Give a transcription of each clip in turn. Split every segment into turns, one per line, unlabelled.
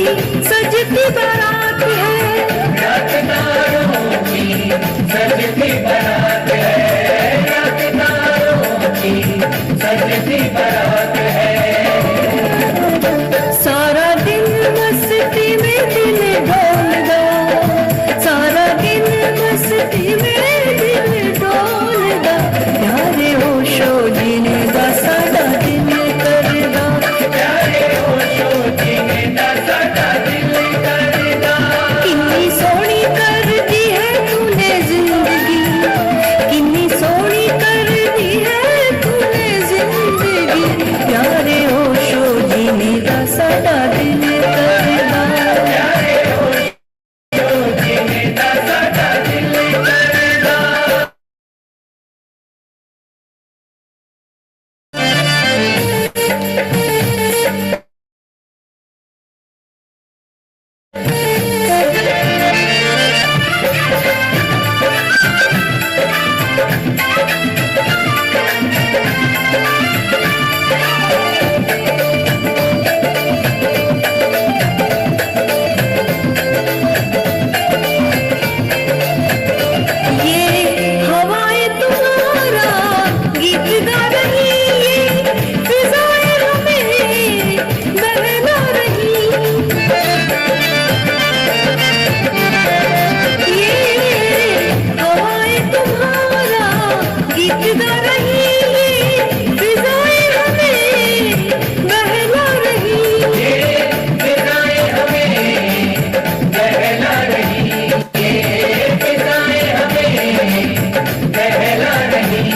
सजती बारात है,
रात तारों की सजती बारात है, रात तारों की सजती बारात है।
सारा दिन मस्ती में दिल डोलदा, सारा दिन मस्ती में दिल डोलदा, प्यारे होशो जीने दा साडा दिल करदा,
प्यारे होशो जीने दा साडा दिल करदा।
किन्नी सोहनी कर दी है तूने जिंदगी, किन्नी सोहनी कर दी है तूने जिंदगी, प्यारे होशो जीने दा साडा दिल करदा,
प्यारे होशो जीने दा साडा दिल करदा।
ये हवाएं तुम्हारा गीत गा रही, ये फिजाएं हमें बहला रही, ये हवाएं तुम्हारा गीत गा रही, ये फिजाएं हमें बहला रही,
ये फिजाएं हमें बहला रही, ये फिजाएं हमें बहला रही।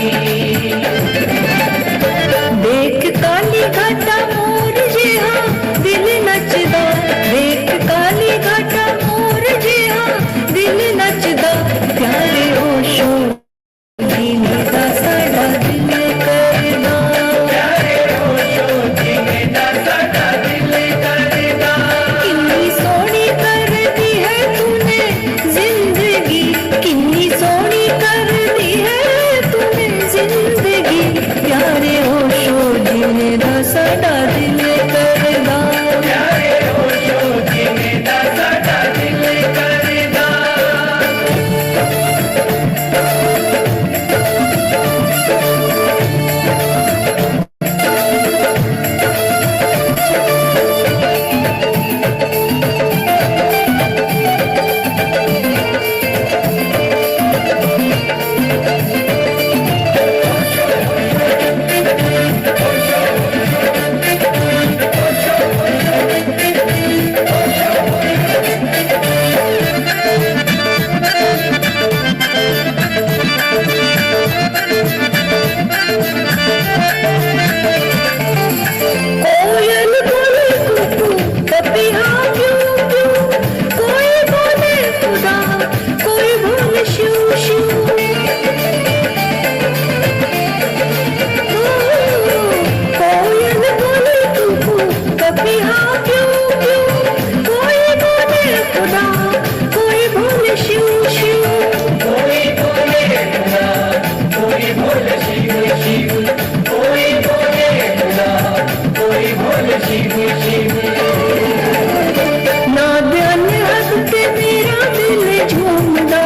देख काली घाटा मोर जिहा दिल नचदा, देख काली घाटा मोर जिहा दिल नचदा, प्यारे होशो जीने दा साडा दिल करदा,
प्यारे होशो जीने दा साडा दिल करदा।
किन्नी सोहनी कर दी है तूने जिंदगी, किन्नी सोहनी कर दी है तूने जिंदगी, प्यारे होशो जीने दा साडा दिल करदा,
प्यारे होशो जीने दा साडा दिल करदा।
कोयल बोले कुकू, पपिया क्यों क्यों, कोई बोले खुदा, कोई बोले शू शू, कोयल बोले कुकू, पपिया क्यों क्यों, कोई बोले खुदा, कोई बोले शू शू,
कोई बोले खुदा, कोई बोले शिव शिव, कोई बोले खुदा, कोई बोले शिव शिव।
ना ध्यान हद ते मेरा दिल झूमदा,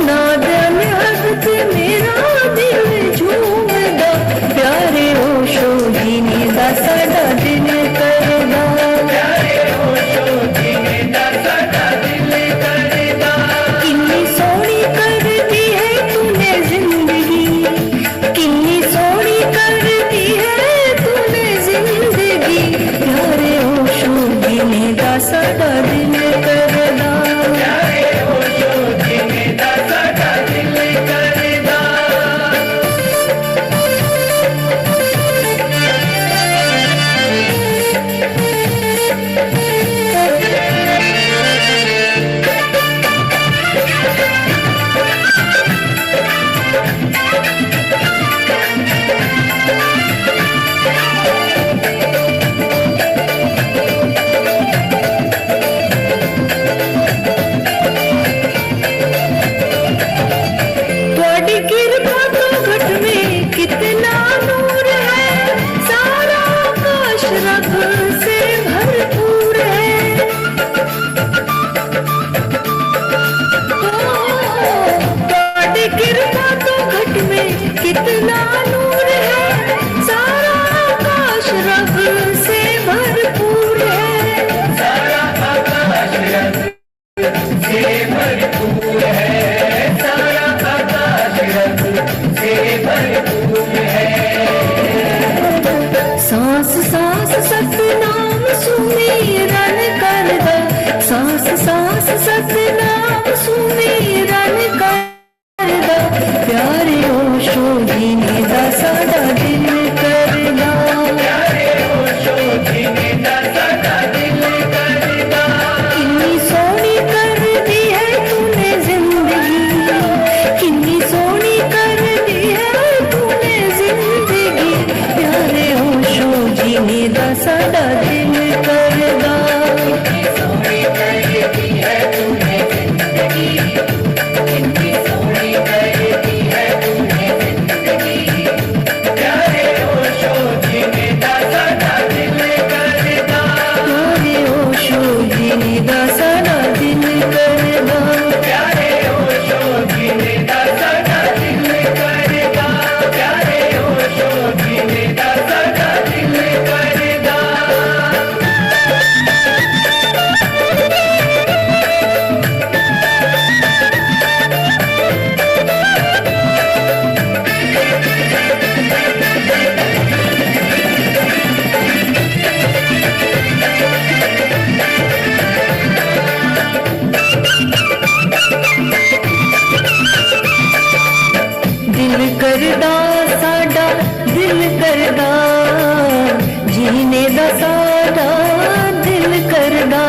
ना ध्यान हद ते मेरा दिल झूमदा, प्यारे होशो जीने दा साडा दिल करदा, सतनाम सुमिरन करदा सांस सांस सतनाम सुमिरन करदा प्यारे ओशो जीने दा साडा दिल करदा
प्यारे ओशो जीने दा साडा दिल करदा
किन्नी सोहनी कर दी है तूने जिंदगी किन्नी सोहनी कर दी है तूने जिंदगी प्यारे ओशो जीने दा साडा दिल करदा
सोनी करती है तूने जिंदगी कितनी सोनी करती है तूने जिंदगी प्यारे ओशो जीने दा साडा दिल करदा
प्यारे ओशो जीने दा साडा दिल करदा
प्यारे ओशो जीने दा साडा दिल करदा प्यारे ओशो जीने दा साडा दिल करदा
दिल करदा साडा दिल करदा जीने दा साडा दिल करदा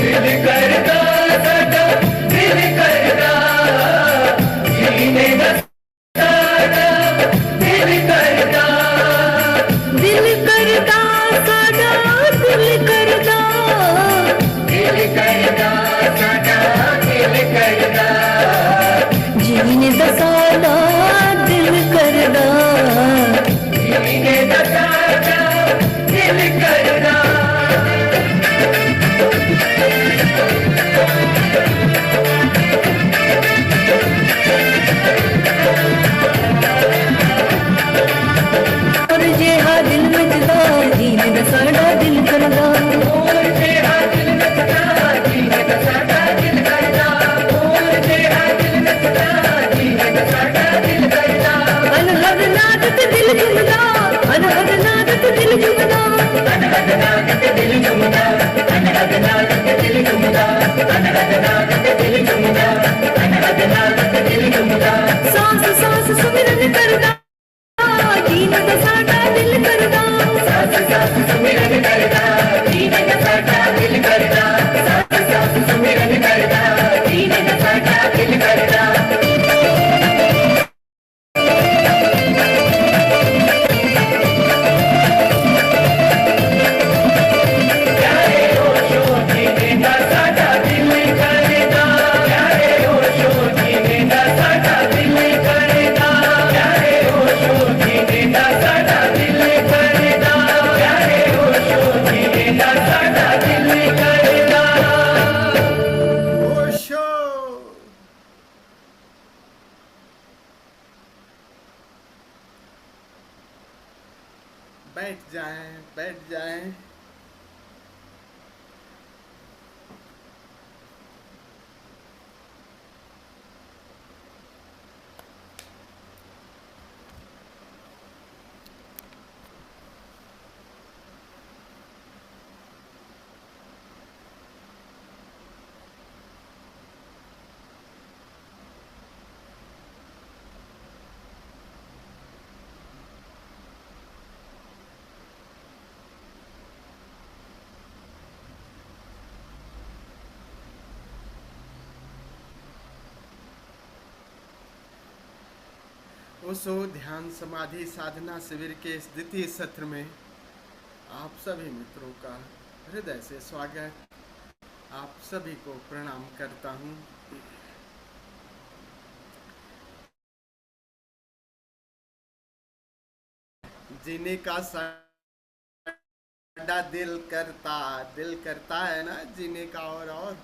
दिल करदा साडा दिल करदा जीने दा साडा दिल करदा
दिल करदा साडा दिल करदा
दिल करदा साडा दिल करदा
जीने दा साडा दिल करदा
जीने दा साडा दिल करदा
और जेहा दिल मचदा जीने दा साडा दिल करदा
और तेरा दिल नचदा जीने दा साडा दिल करदा और तेरा दिल नचदा जीने दा साडा दिल करदा
अनहद नादत दिल जुमदा अनहद नादत दिल जुमदा
अनहद नादत दिल जुमदा अनहद नादत दिल जुमदा अनहद नादत दिल जुमदा अनहद नादत दिल जुमदा
सांस सांस सुमिरन करदा जीने दा साडा दिल करदा
सास सास सुमिरन करदा जीने दा साडा दिल करदा सास सास सुमिरन करदा जीने दा साडा दिल करदा प्यारे ओशो जीने दा साडा दिल करदा प्यारे ओशो जीने दा साडा दिल करदा प्यारे ओशो जीने दा साडा दिल करदा प्यारे ओशो जीने दा साडा दिल करदा
ओशो बैठ जाएं ओशो ध्यान समाधि साधना शिविर के इस द्वितीय सत्र में आप सभी मित्रों का हृदय से स्वागत, आप सभी को प्रणाम करता हूँ। जीने का साडा दिल करता है ना जीने का, और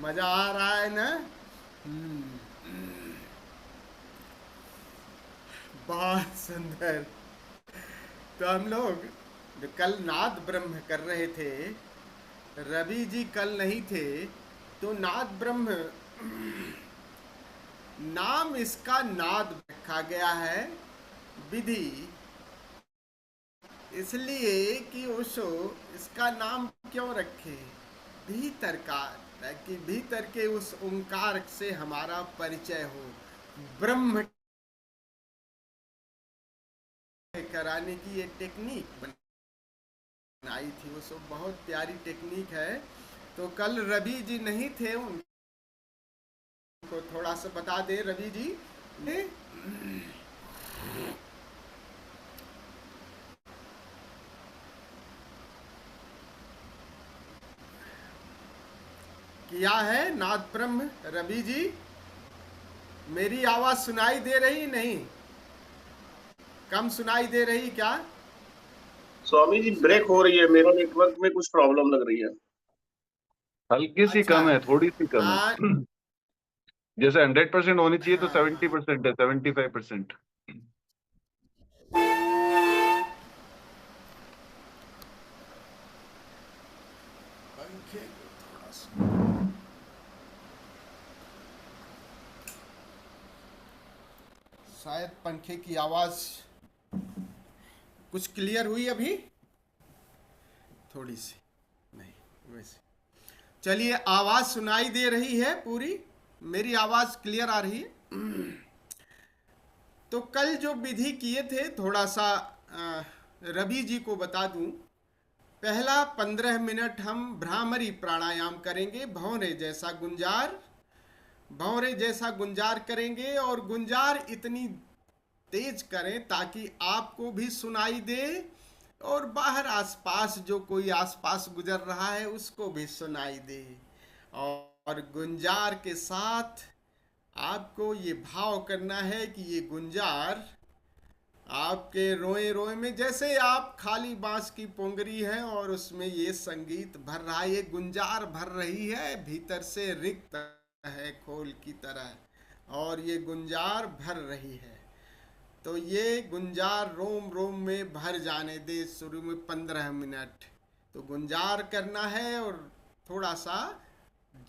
मजा आ रहा है ना। बहुत सुंदर। तो हम लोग जो कल नाद ब्रह्म कर रहे थे, रवि जी कल नहीं थे, तो नाद ब्रह्म नाम इसका नाद रखा गया है। विधि इसलिए कि ओशो इसका नाम क्यों रखे, भीतर का, ताकि भीतर के उस ओंकार से हमारा परिचय हो, ब्रह्म कराने की ये टेक्निक बनाई थी। वो सब बहुत प्यारी टेक्निक है। तो कल रवि जी नहीं थे, उनको थोड़ा सा बता दे। रवि जी ने किया है नाद ब्रह्म। रवि जी, मेरी आवाज सुनाई दे रही नहीं? कम सुनाई दे रही क्या?
स्वामी जी ब्रेक हो रही है, मेरा नेटवर्क में कुछ प्रॉब्लम लग रही है।
हल्की सी
अच्छा।
कम है, थोड़ी सी कम है।
आ,
जैसे 100% होनी चाहिए तो
हाँ,
70% है, 75%।
पंखे को थोड़ा सा, शायद पंखे की आवाज कुछ क्लियर हुई अभी, थोड़ी सी नहीं वैसे। चलिए, आवाज सुनाई दे रही है पूरी, मेरी आवाज क्लियर आ रही है। तो कल जो विधि किए थे, थोड़ा सा रवि जी को बता दूं। पहला 15 मिनट हम भ्रामरी प्राणायाम करेंगे, भौरे जैसा गुंजार, भौरे जैसा गुंजार करेंगे। और गुंजार इतनी तेज करें ताकि आपको भी सुनाई दे और बाहर आसपास जो कोई आसपास गुजर रहा है उसको भी सुनाई दे। और गुंजार के साथ आपको ये भाव करना है कि ये गुंजार आपके रोए रोए में, जैसे आप खाली बांस की पोंगरी है और उसमें ये संगीत भर रहा है, ये गुंजार भर रही है, भीतर से रिक्त है खोल की तरह, और ये गुंजार भर रही है। तो ये गुंजार रोम रोम में भर जाने दे। शुरू में 15 मिनट तो गुंजार करना है और थोड़ा सा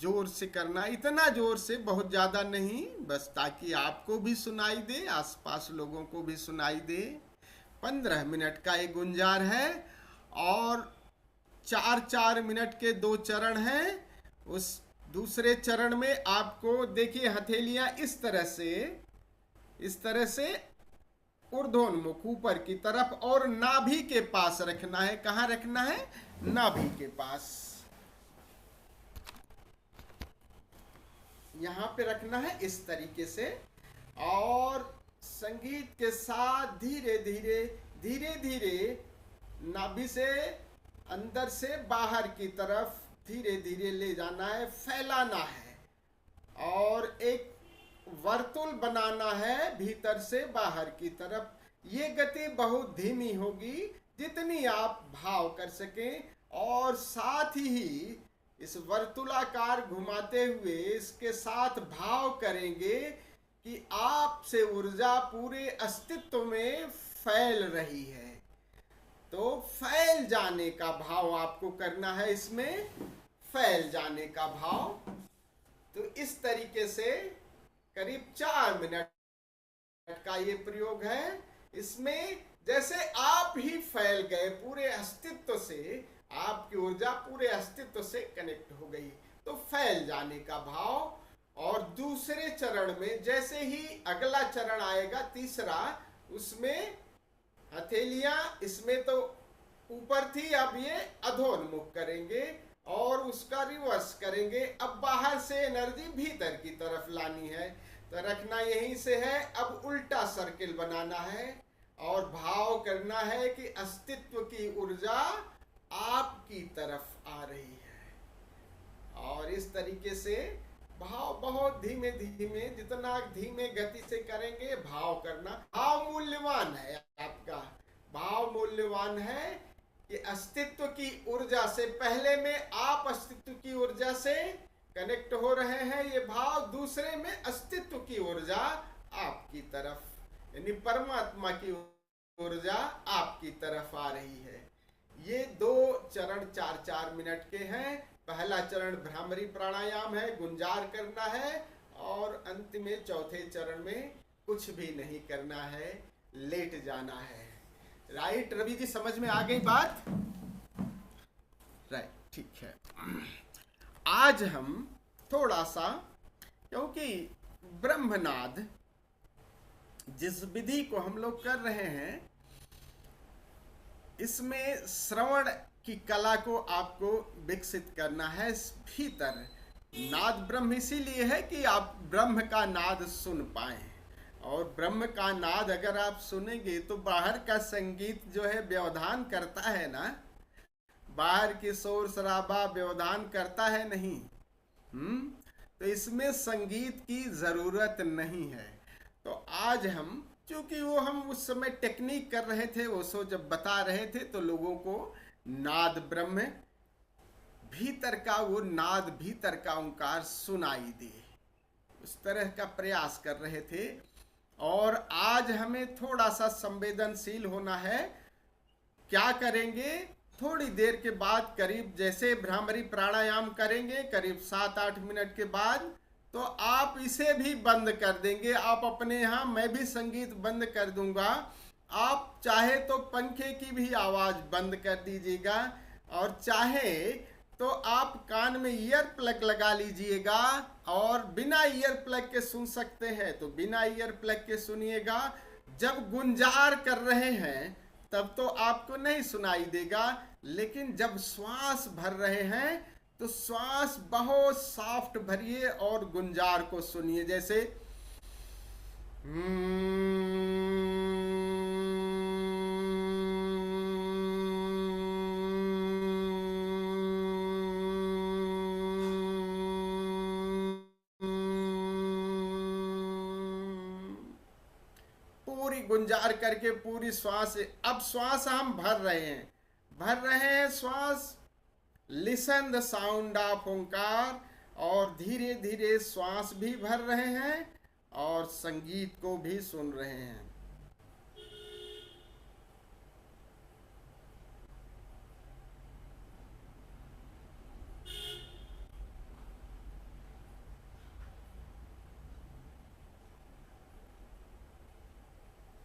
जोर से करना, इतना जोर से बहुत ज़्यादा नहीं, बस ताकि आपको भी सुनाई दे, आसपास लोगों को भी सुनाई दे। 15 मिनट का एक गुंजार है। और 4-4 मिनट के 2 चरण हैं। उस दूसरे चरण में आपको देखिए, हथेलियां इस तरह से ऊर्ध्वोन्मुख ऊपर की तरफ, और नाभि के पास रखना है। कहाँ रखना है? नाभि के पास, यहां पे रखना है इस तरीके से। और संगीत के साथ धीरे धीरे नाभि से अंदर से बाहर की तरफ धीरे धीरे ले जाना है, फैलाना है, और एक वर्तुल बनाना है भीतर से बाहर की तरफ। ये गति बहुत धीमी होगी, जितनी आप भाव कर सकें। और साथ ही इस वर्तुलाकार घुमाते हुए इसके साथ भाव करेंगे कि आपसे ऊर्जा पूरे अस्तित्व में फैल रही है। तो फैल जाने का भाव आपको करना है, इसमें फैल जाने का भाव। तो इस तरीके से करीब 4 मिनट का ये प्रयोग है। इसमें जैसे आप ही फैल गए पूरे अस्तित्व से, आपकी ऊर्जा पूरे अस्तित्व से कनेक्ट हो गई, तो फैल जाने का भाव। और दूसरे चरण में जैसे ही अगला चरण आएगा, तीसरा, उसमें हथेलियां इसमें तो ऊपर थी, अब ये अधोन्मुख करेंगे और उसका रिवर्स करेंगे। अब बाहर से एनर्जी भीतर की तरफ लानी है, तो रखना यहीं से है। अब उल्टा सर्किल बनाना है और भाव करना है कि अस्तित्व की ऊर्जा आपकी तरफ आ रही है। और इस तरीके से भाव बहुत धीमे धीमे, जितना धीमे गति से करेंगे भाव करना। भाव मूल्यवान है, आपका भाव मूल्यवान है कि अस्तित्व की ऊर्जा से, पहले में आप अस्तित्व की ऊर्जा से कनेक्ट हो रहे हैं, ये भाव। दूसरे में अस्तित्व की ऊर्जा आपकी तरफ, यानी परमात्मा की ऊर्जा आपकी तरफ आ रही है। ये 2 चरण 4-4 मिनट के हैं। पहला चरण भ्रामरी प्राणायाम है, गुंजार करना है, और अंत में चौथे चरण में कुछ भी नहीं करना है, लेट जाना है। राइट रवि जी, समझ में आ गई बात? राइट, ठीक है। आज हम थोड़ा सा, क्योंकि ब्रह्मनाद जिस विधि को हम लोग कर रहे हैं, इसमें श्रवण की कला को आपको विकसित करना है। भीतर नाद ब्रह्म इसीलिए है कि आप ब्रह्म का नाद सुन पाए, और ब्रह्म का नाद अगर आप सुनेंगे तो बाहर का संगीत जो है व्यवधान करता है ना, बाहर की शोर शराबा व्यवधान करता है नहीं। तो इसमें संगीत की जरूरत नहीं है। तो आज हम, क्योंकि वो हम उस समय टेक्निक कर रहे थे, वो सो जब बता रहे थे तो लोगों को नाद ब्रह्म भीतर का, वो नाद भीतर का ओंकार सुनाई दे, उस तरह का प्रयास कर रहे थे। और आज हमें थोड़ा सा संवेदनशील होना है। क्या करेंगे, थोड़ी देर के बाद, करीब जैसे भ्रामरी प्राणायाम करेंगे करीब 7-8 मिनट के बाद, तो आप इसे भी बंद कर देंगे। आप अपने यहाँ, मैं भी संगीत बंद कर दूंगा, आप चाहे तो पंखे की भी आवाज बंद कर दीजिएगा, और चाहे तो आप कान में ईयर प्लग लगा लीजिएगा, और बिना ईयर प्लग के सुन सकते हैं तो बिना ईयर प्लग के सुनिएगा। जब गुंजार कर रहे हैं तब तो आपको नहीं सुनाई देगा, लेकिन जब श्वास भर रहे हैं तो श्वास बहुत सॉफ्ट भरिए और गुंजार को सुनिए। जैसे पूरी गुंजार करके पूरी श्वास, अब श्वास हम भर रहे हैं श्वास। लिसन द साउंड ऑफ ओंकार, और धीरे धीरे श्वास भी भर रहे हैं और संगीत को भी सुन रहे हैं।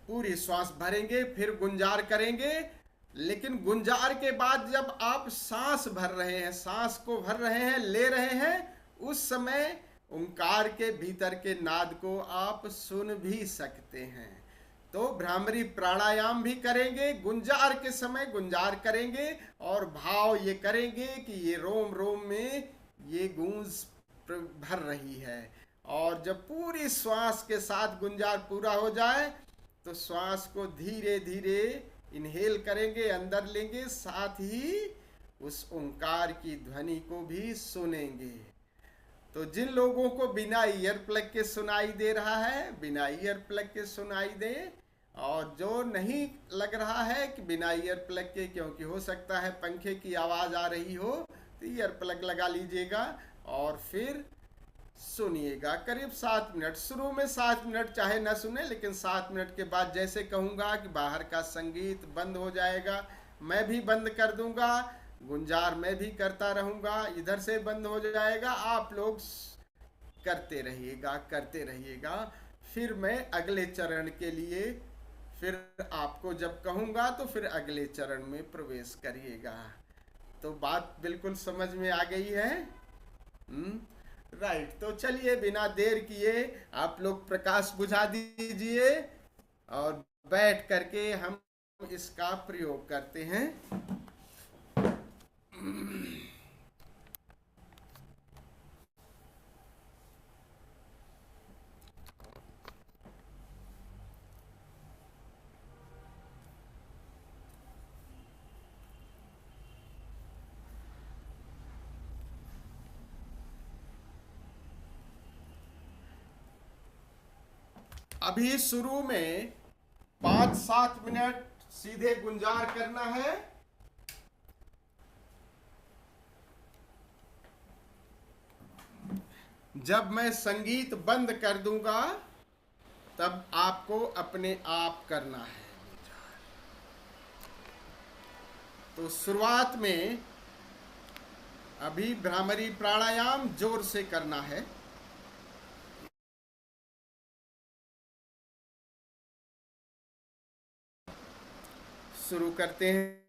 पूरी श्वास भरेंगे, फिर गुंजार करेंगे। लेकिन गुंजार के बाद जब आप सांस भर रहे हैं, सांस को भर रहे हैं, ले रहे हैं, उस समय ओंकार के भीतर के नाद को आप सुन भी सकते हैं। तो भ्रामरी प्राणायाम भी करेंगे, गुंजार के समय गुंजार करेंगे, और भाव ये करेंगे कि ये रोम रोम में ये गूंज भर रही है। और जब पूरी श्वास के साथ गुंजार पूरा हो जाए तो श्वास को धीरे धीरे इनहेल करेंगे, अंदर लेंगे, साथ ही उस ओंकार की ध्वनि को भी सुनेंगे। तो जिन लोगों को बिना ईयर प्लग के सुनाई दे रहा है, बिना ईयर प्लग के सुनाई दे, और जो नहीं लग रहा है कि बिना ईयर प्लग के, क्योंकि हो सकता है पंखे की आवाज आ रही हो, तो ईयर प्लग लगा लीजिएगा और फिर सुनिएगा करीब 7 मिनट। शुरू में 7 मिनट चाहे ना सुने, लेकिन 7 मिनट के बाद जैसे कहूँगा कि बाहर का संगीत बंद हो जाएगा, मैं भी बंद कर दूंगा, गुंजार मैं भी करता रहूँगा, इधर से बंद हो जाएगा, आप लोग करते रहिएगा। फिर मैं अगले चरण के लिए, फिर आपको जब कहूँगा तो फिर अगले चरण में प्रवेश करिएगा। तो बात बिल्कुल समझ में आ गई है? राइट। तो चलिए बिना देर किए आप लोग प्रकाश बुझा दीजिए और बैठ करके हम इसका प्रयोग करते हैं। अभी शुरू में 5-7 मिनट सीधे गुंजार करना है। जब मैं संगीत बंद कर दूंगा तब आपको अपने आप करना है। तो शुरुआत में अभी भ्रामरी प्राणायाम जोर से करना है। शुरू करते हैं।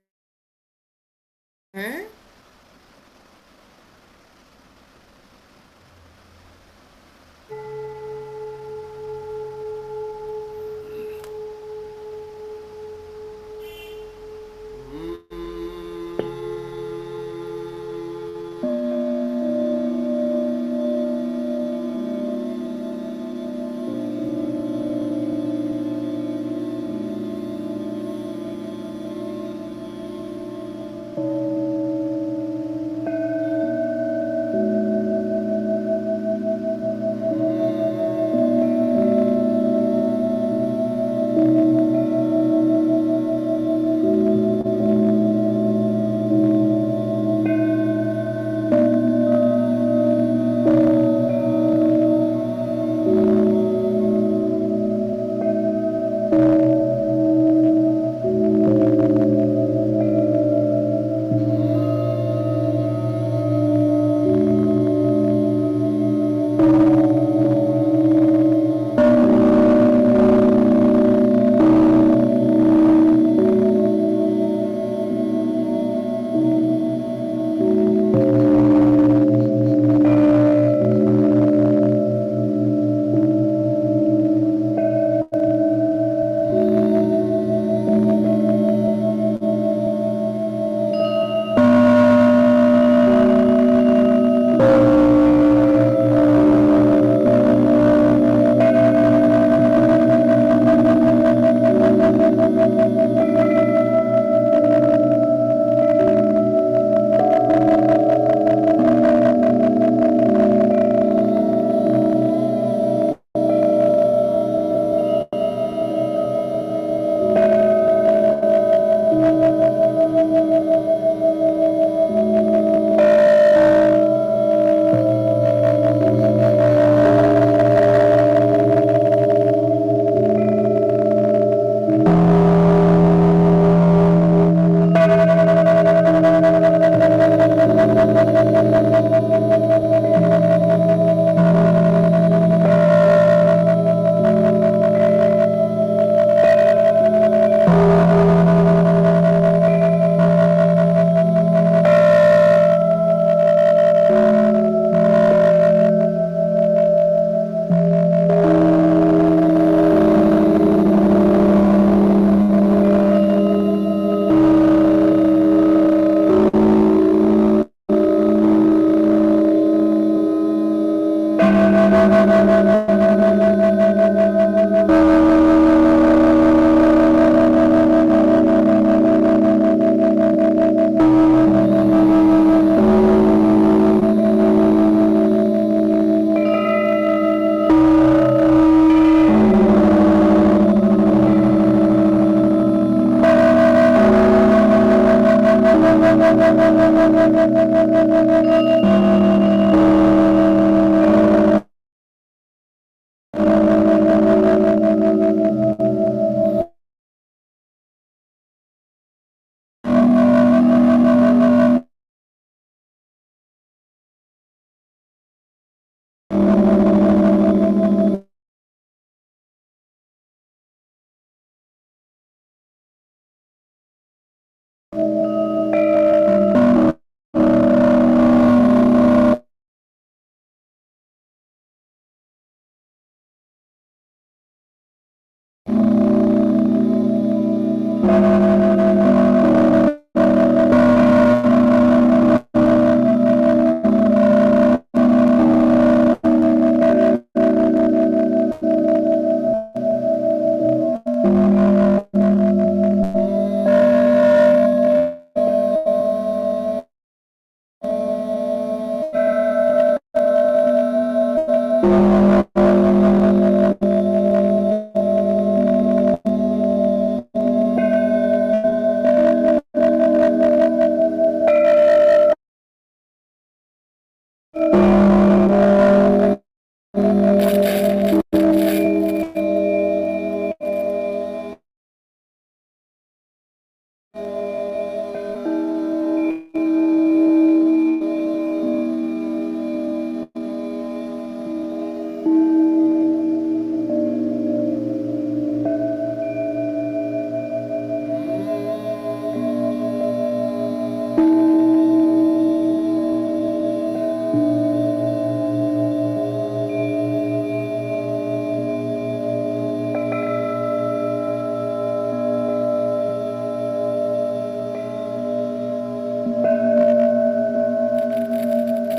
अब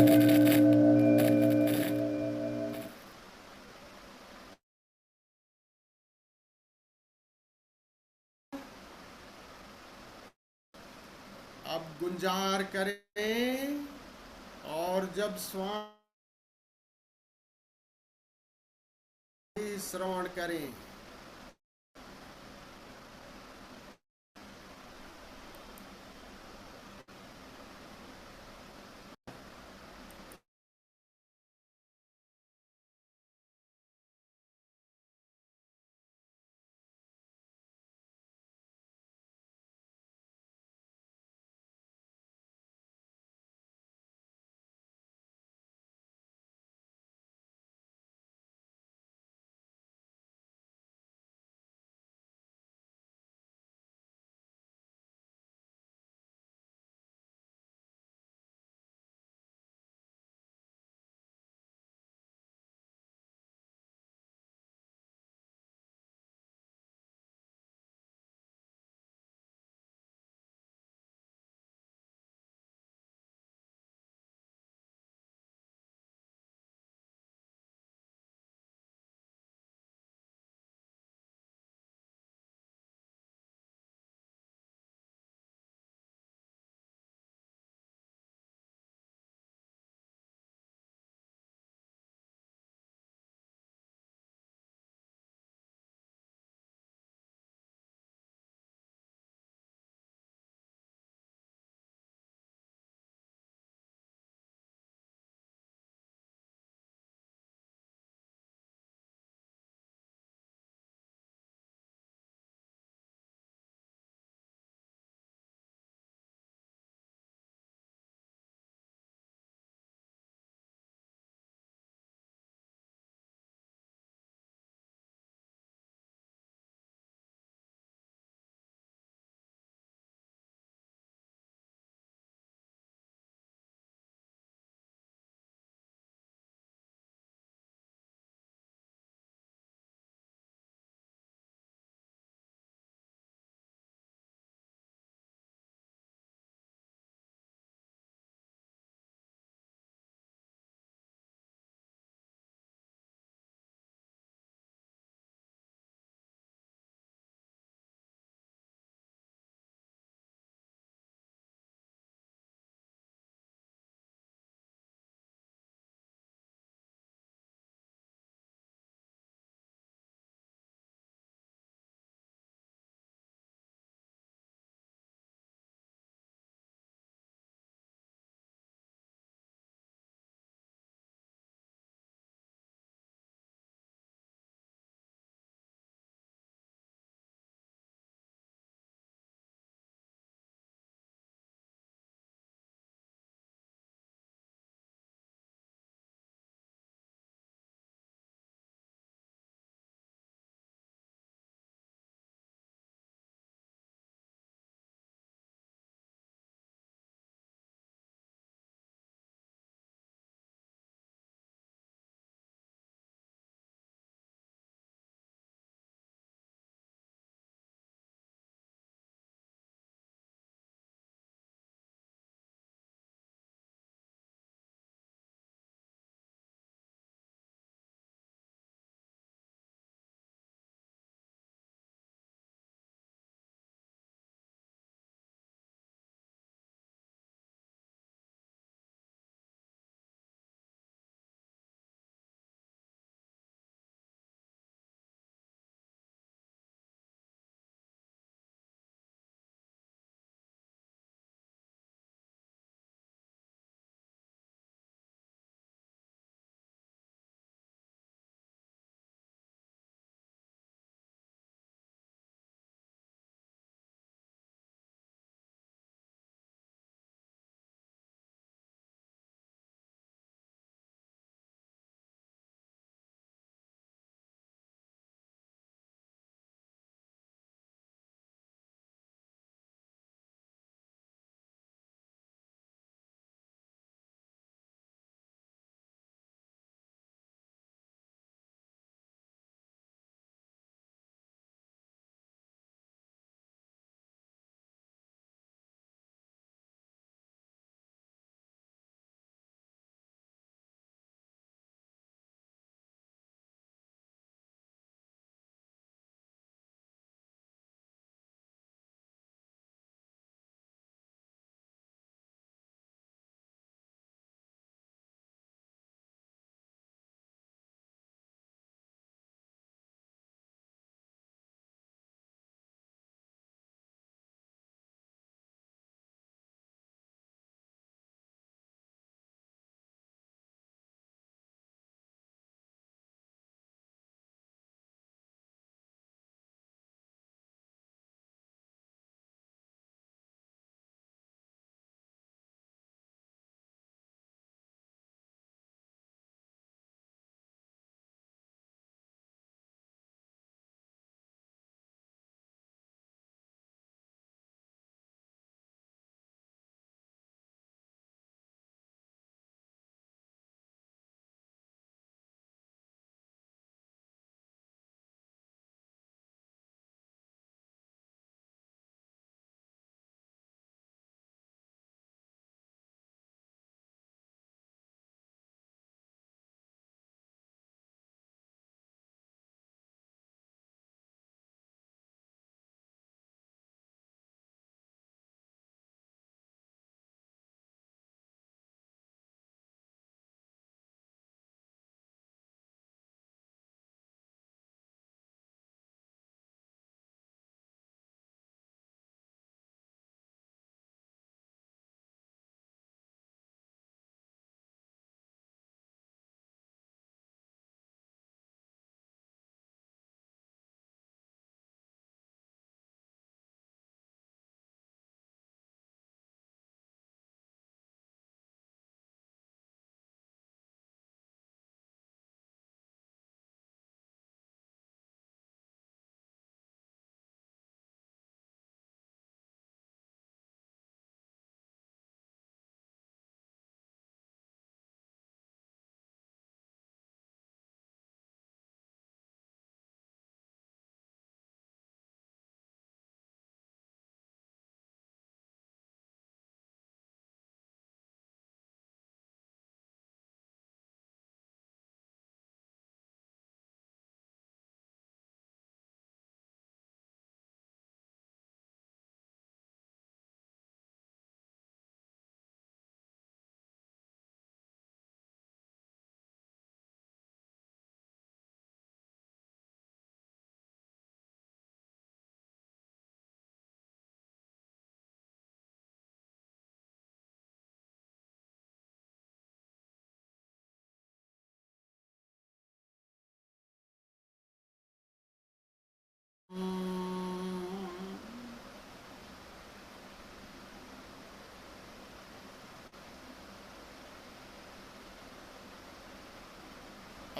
गुंजार करें और जब श्वास श्रवण करें।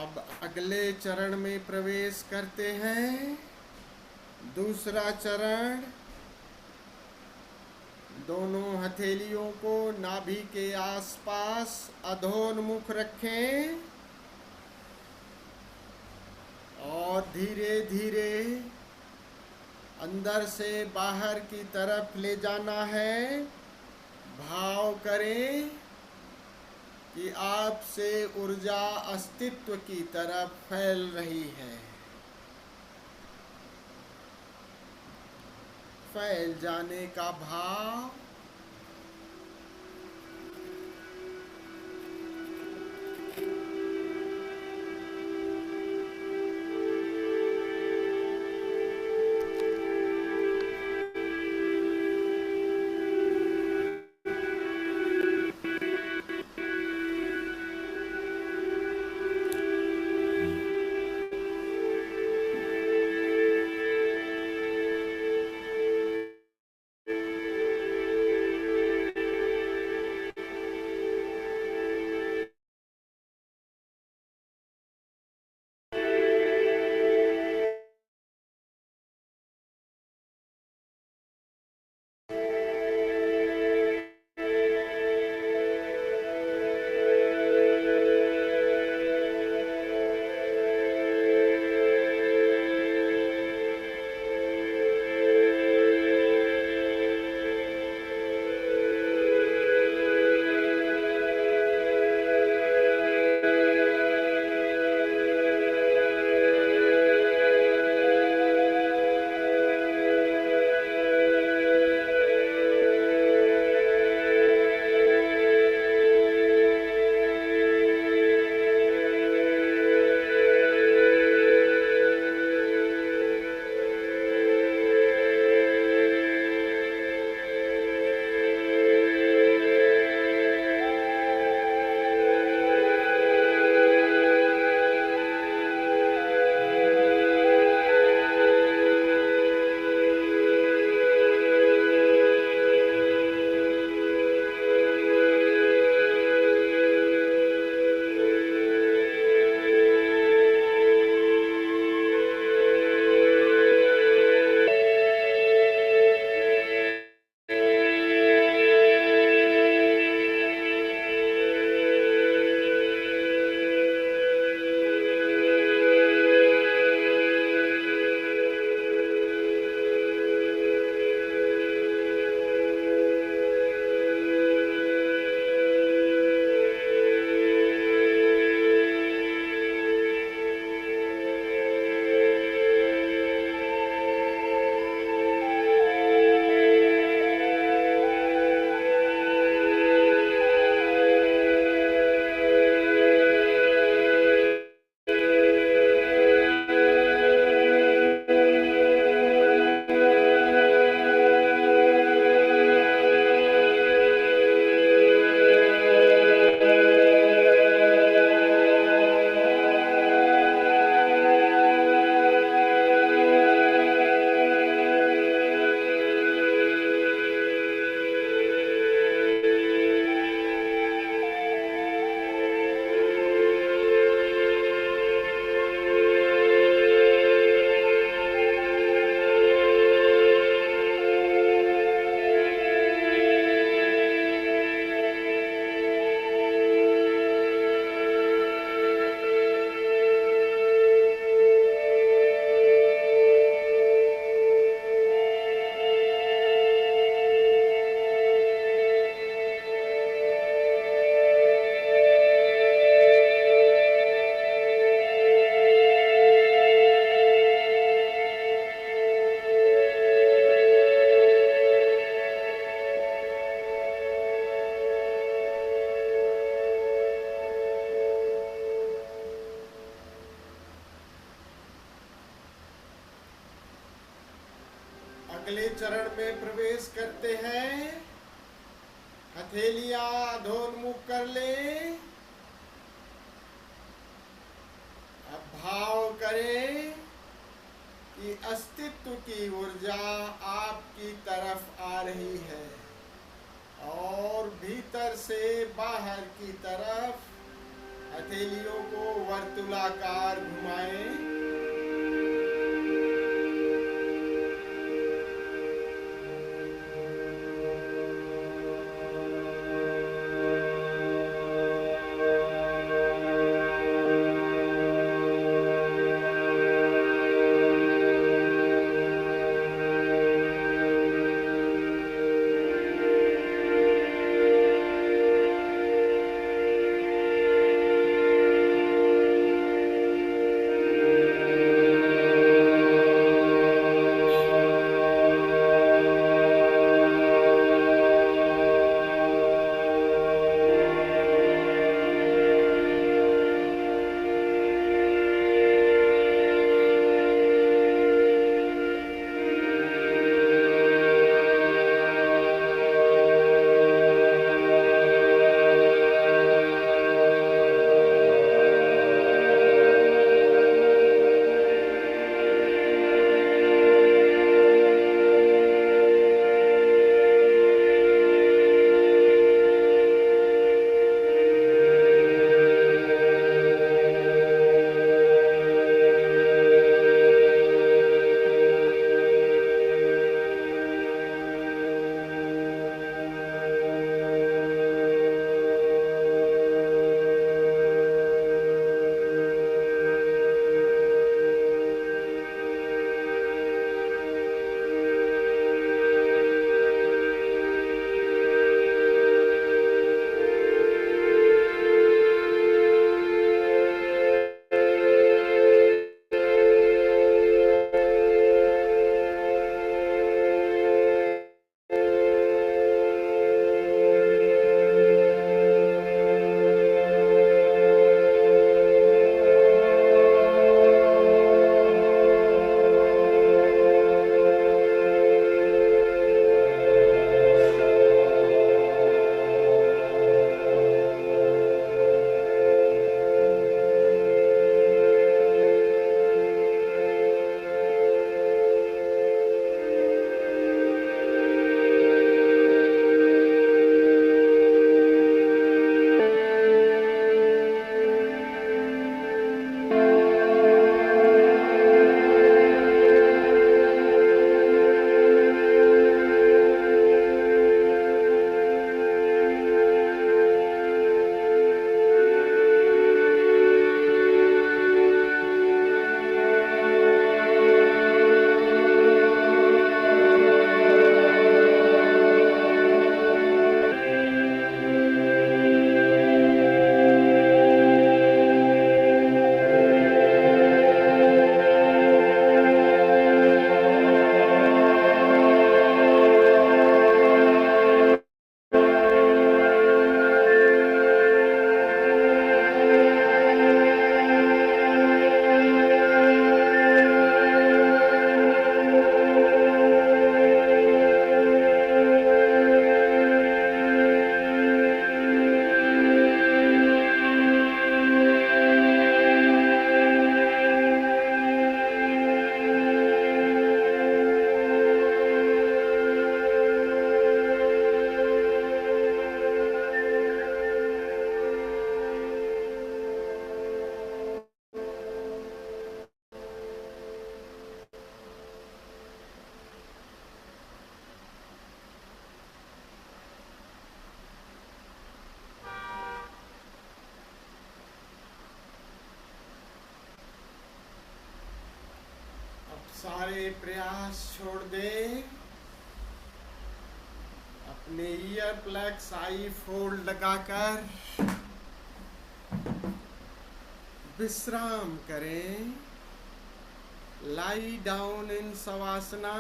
अब अगले चरण में प्रवेश करते हैं। दूसरा चरण, दोनों हथेलियों को नाभि के आसपास अधोन्मुख रखें और धीरे धीरे अंदर से बाहर की तरफ ले जाना है। भाव करें कि आपसे ऊर्जा अस्तित्व की तरफ फैल रही है। फैल जाने का भाव। अगले चरण में प्रवेश करते हैं। हथेलियां अधोन्मुख कर लें। अब भाव करें कि अस्तित्व की ऊर्जा आपकी तरफ आ रही है और भीतर से बाहर की तरफ हथेलियों को वर्तुलाकार घुमाएं। सारे प्रयास छोड़ दे, अपने ईयर प्लग्स आई फोल्ड लगाकर विश्राम करें। Lie down in शवासना।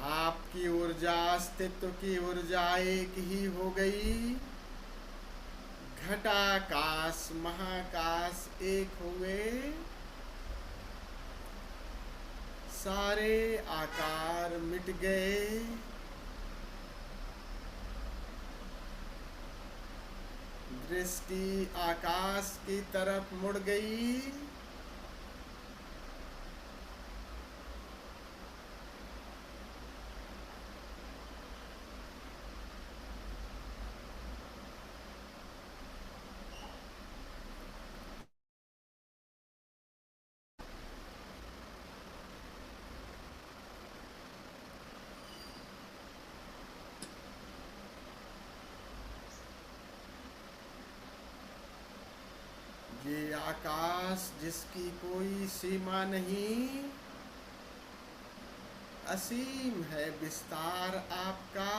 आपकी ऊर्जा, अस्तित्व की ऊर्जा एक ही हो गई। घटाकाश महाकाश एक हुए। सारे आकार मिट गए। दृष्टि आकाश की तरफ मुड़ गई। ये आकाश जिसकी कोई सीमा नहीं, असीम है विस्तार आपका।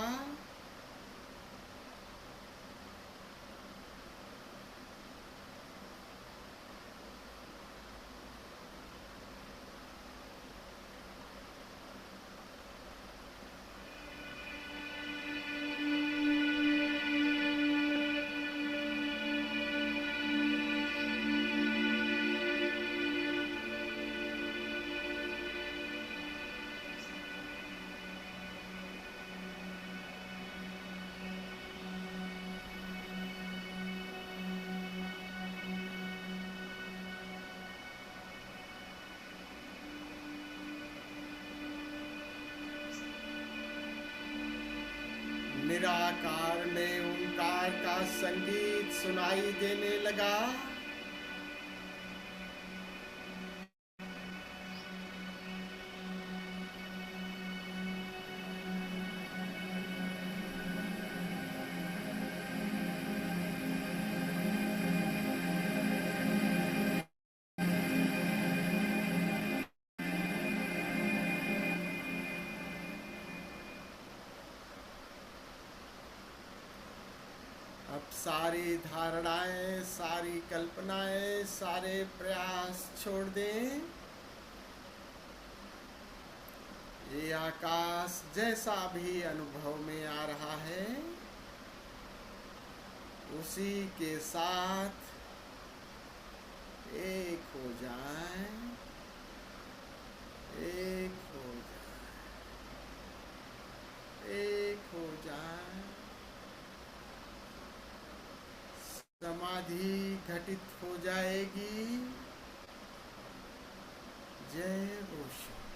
निराकार में ओंकार का संगीत सुनाई देने लगा। अब सारी धारणाएं, सारी कल्पनाएं, सारे प्रयास छोड़ दें। ये आकाश जैसा भी अनुभव में आ रहा है, उसी के साथ एक हो जाए, एक हो जाए, एक हो जाए। समाधि घटित हो जाएगी। जय ओशो।